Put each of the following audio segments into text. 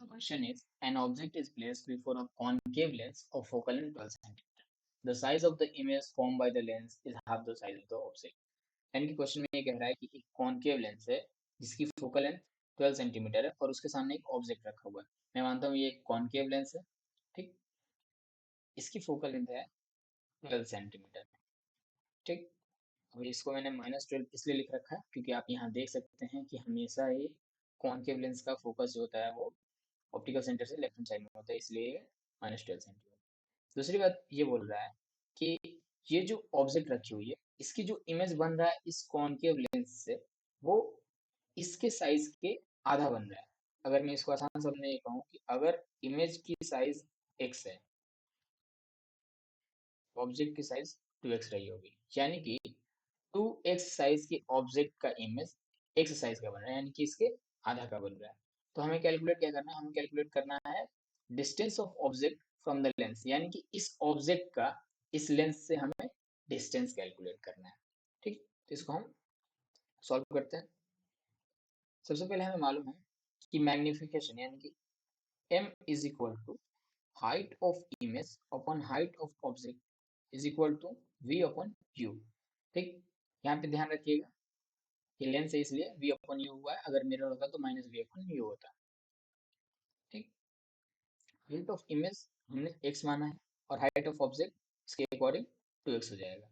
The question is, an object is placed before a concave lens of focal length 12 cm. The size of the image formed by the lens is half the size of the object. यानी कि question में ये कह रहा है कि एक concave lens है जिसकी फोकल लेंथ 12 सेंटीमीटर है और उसके सामने एक ऑब्जेक्ट रखा हुआ है। मैं मानता हूँ ये एक कॉन्केव लेंस है, ठीक। इसकी फोकल लेंथ है 12 सेंटीमीटर, ठीक। अब इसको मैंने -12 इसलिए लिख रखा है क्योंकि आप यहाँ देख सकते हैं कि हमेशा ये कॉन्केव लेंस का फोकस जो होता है वो ऑप्टिकल सेंटर से लेफ्ट हैंड साइड में होता है, इसलिए -12 सेंटीमीटर। दूसरी बात ये बोल रहा है कि ये जो ऑब्जेक्ट रखी हुई है इसकी जो इमेज बन रहा है इस कॉन्केव लेंस से वो इसके साइज के आधा बन रहा है। अगर मैं इसको आसान शब्द में ये कहूँ कि अगर इमेज की साइज x है, ऑब्जेक्ट की साइज 2x रही होगी, यानी कि 2x साइज के ऑब्जेक्ट का इमेज x साइज का बन रहा है, यानी कि इसके आधा का बन रहा है। तो हमें कैलकुलेट क्या करना है, हमें कैलकुलेट करना है distance of object from the lens, यानी कि इस ऑब्जेक्ट का इस लेंस से हमें डिस्टेंस कैलकुलेट करना है, ठीक। तो इसको हम सॉल्व करते हैं। सबसे पहले हमें मालूम है कि मैग्निफिकेशन यानी कि m is equal to height of image upon height of object is equal to v upon u, ठीक। यहाँ पे ध्यान रखिएगा कि लेंस है इसलिए v अपॉन u हुआ है, अगर मिरर होता तो -v अपॉन u होता, ठीक। हाइट ऑफ इमेज हमने x माना है और हाइट ऑफ ऑब्जेक्ट इसके अकॉर्डिंग 2x हो जाएगा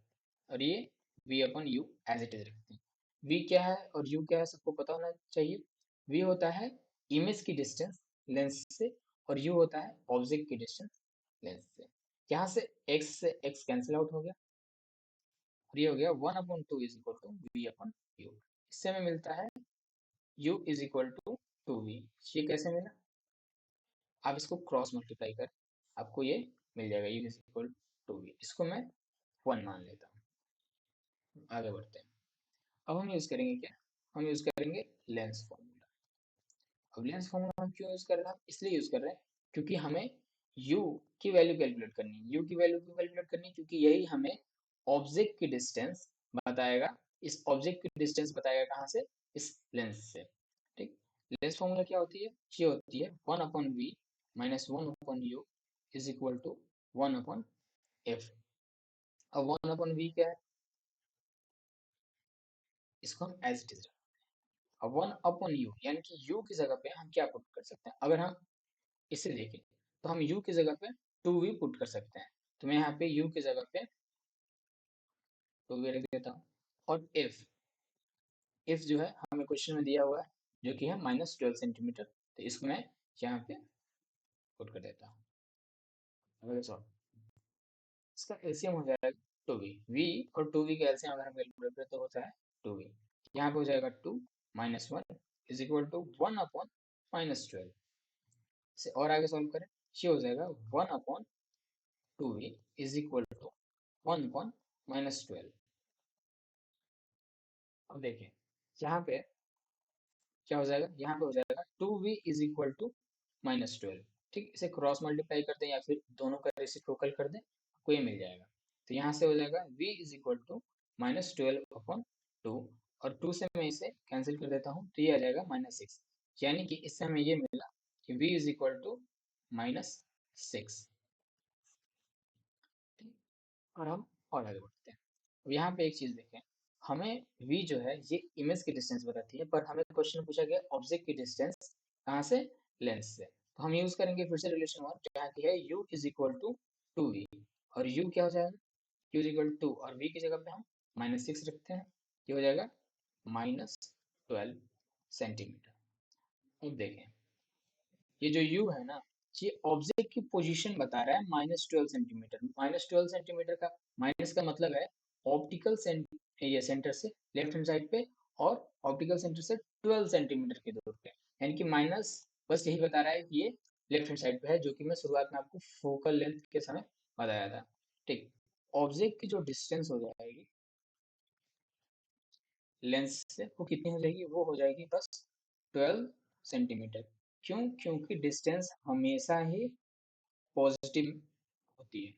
और ये v upon u as it is रखते हैं। v क्या है और u क्या है सबको पता होना चाहिए। v होता है इमेज की डिस्टेंस लेंस से और u होता है ऑब्जेक्ट की डिस्टेंस लेंस से। यहाँ से x कैंसिल आउट हो गया और ये हो गया 1/2 is equal to v upon u। इससे हमें मिलता है u is equal to 2v। ये कैसे मिला, आप इसको क्रॉस मल्टीप्लाई कर आपको ये मिल जाएगा u is equal to v। इसको मैं 1 मान लेता हूँ। आगे बढ़ते हैं। अब हम यूज करेंगे क्या, हम यूज करेंगे लेंस फॉर्मूला। अब लेंस फॉर्मूला हम क्यों यूज कर रहे हैं, इसलिए यूज कर रहे हैं क्योंकि हमें u की वैल्यू कैलकुलेट करनी है। u की वैल्यू क्यों कैलकुलेट करनी है, क्योंकि यही हमें ऑब्जेक्ट की डिस्टेंस बताएगा, इस ऑब्जेक्ट की डिस्टेंस बताएगा कहाँ से, इस लेंस से, ठीक। लेंस फॉर्मूला क्या होती है, ये होती है 1/v minus 1/u is equal to 1/f। अब 1/v क्या है, इसको हम एज इट इज रखते हैं। अब 1/u यानी कि u की जगह पे हम क्या पुट कर सकते हैं, अगर हम इसे देखें तो हम u की जगह पे 2v पुट कर सकते हैं। तो मैं यहाँ पे u की जगह पे 2v रख देता हूँ और f जो है हमें क्वेश्चन में दिया हुआ है जो कि है -12 सेंटीमीटर, तो इसको मैं यहाँ पे पुट कर देता हूँ। अगर सॉल्व इसका एलसीएम हो जाएगा 2v, v और 2v का एलसीएम अगर हम कैलकुलेट करें तो होता है 2v। यहाँ पे हो जाएगा 2 - 1 इज इक्वल टू 1/-12। इसे और आगे सॉल्व करें, ये हो जाएगा 1/2v इज इक्वल टू 1/-12। अब देखिए यहाँ पे क्या हो जाएगा, यहाँ पे हो जाएगा 2v इज इक्वल टू -12, ठीक। इसे क्रॉस मल्टीप्लाई कर दें या फिर दोनों का रेसिप्रोकल कर दें, आपको ये मिल जाएगा। तो यहाँ से हो जाएगा v इज इक्वल टू -12/2 और 2 से मैं इसे कैंसिल कर देता हूँ तो ये आ जाएगा -6, यानी कि इससे हमें ये मिला कि v इज इक्वल टू -6, ठीक। और हम और आगे बढ़ते हैं। अब यहाँ पे एक चीज देखें, हमें v जो है ये इमेज की डिस्टेंस बताती है, पर हमें क्वेश्चन पूछा गया ऑब्जेक्ट की डिस्टेंस कहाँ से, लेंस से। तो हम यूज करेंगे फिर से रिलेशन वन, जहाँ की है u is equal to 2v और u क्या हो जाएगा, u इज इक्वल टू और v की जगह पे हम -6 रखते हैं, ये हो जाएगा -12 सेंटीमीटर। अब देखें ये जो u है ना, ये ऑब्जेक्ट की पोजीशन बता रहा है -12 सेंटीमीटर। -12 सेंटीमीटर का माइनस का मतलब है ऑप्टिकल ये सेंटर से लेफ्ट हैंड साइड पे और ऑप्टिकल सेंटर से 12 सेंटीमीटर की दूर पे, यानी कि माइनस बस यही बता रहा है कि ये लेफ्ट हैंड साइड पे है, जो कि मैं शुरुआत में आपको फोकल लेंथ के समय बताया था, ठीक। ऑब्जेक्ट की जो डिस्टेंस हो जाएगी लेंस से वो कितनी हो जाएगी, वो हो जाएगी बस 12 सेंटीमीटर। क्यों, क्योंकि डिस्टेंस हमेशा ही पॉजिटिव होती है।